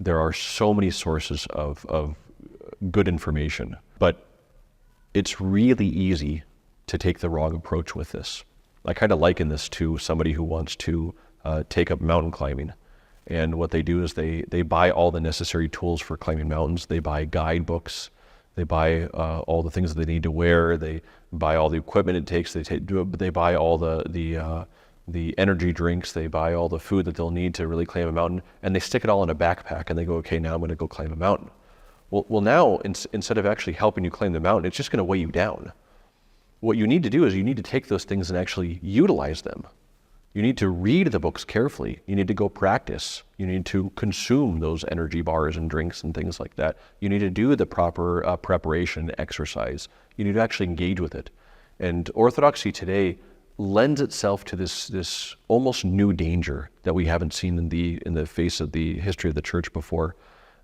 There are so many sources of good information, but it's really easy to take the wrong approach with this. I kind of liken this to somebody who wants to take up mountain climbing. And what they do is they buy all the necessary tools for climbing mountains. They buy guidebooks. They buy all the things that they need to wear. They buy all the equipment it takes. They buy all the energy drinks. They buy all the food that they'll need to really climb a mountain. And they stick it all in a backpack and they go, okay, now I'm going to go climb a mountain. Well, now instead of actually helping you climb the mountain, it's just going to weigh you down. What you need to do is you need to take those things and actually utilize them. You need to read the books carefully. You need to go practice. You need to consume those energy bars and drinks and things like that. You need to do the proper preparation exercise. You need to actually engage with it. And Orthodoxy today lends itself to this almost new danger that we haven't seen in the face of the history of the church before,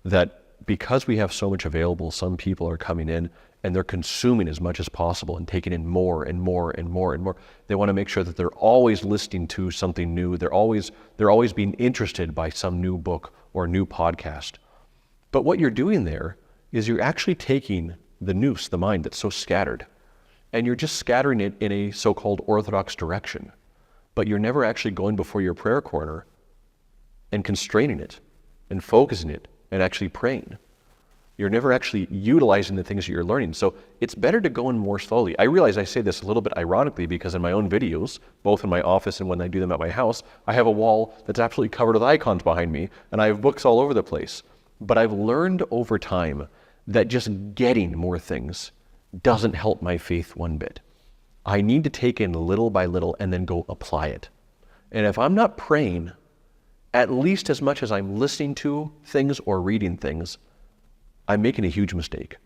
that because we have so much available, some people are coming in and they're consuming as much as possible and taking in more and more and more and more. They want to make sure that they're always listening to something new. They're always being interested by some new book or new podcast. But what you're doing there is you're actually taking the nous, the mind that's so scattered, and you're just scattering it in a so-called Orthodox direction. But you're never actually going before your prayer corner and constraining it and focusing it and actually praying. You're never actually utilizing the things that you're learning. So it's better to go in more slowly. I realize I say this a little bit ironically because in my own videos, both in my office and when I do them at my house, I have a wall that's absolutely covered with icons behind me and I have books all over the place. But I've learned over time that just getting more things doesn't help my faith one bit. I need to take in little by little and then go apply it. And if I'm not praying at least as much as I'm listening to things or reading things, I'm making a huge mistake.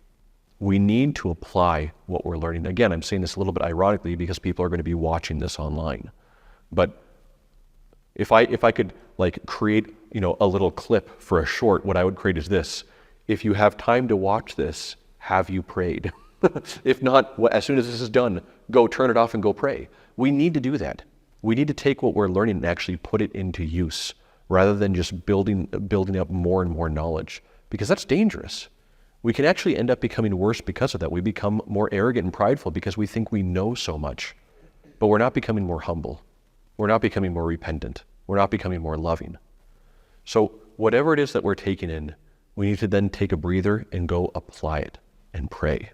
We need to apply what we're learning. Again, I'm saying this a little bit ironically because people are going to be watching this online. But if I could like create, a little clip for a short, what I would create is this: if you have time to watch this, have you prayed? If not, as soon as this is done, go turn it off and go pray. We need to do that. We need to take what we're learning and actually put it into use, rather than just building up more and more knowledge, because that's dangerous. We can actually end up becoming worse because of that. We become more arrogant and prideful because we think we know so much, but we're not becoming more humble. We're not becoming more repentant. We're not becoming more loving. So whatever it is that we're taking in, we need to then take a breather and go apply it and pray.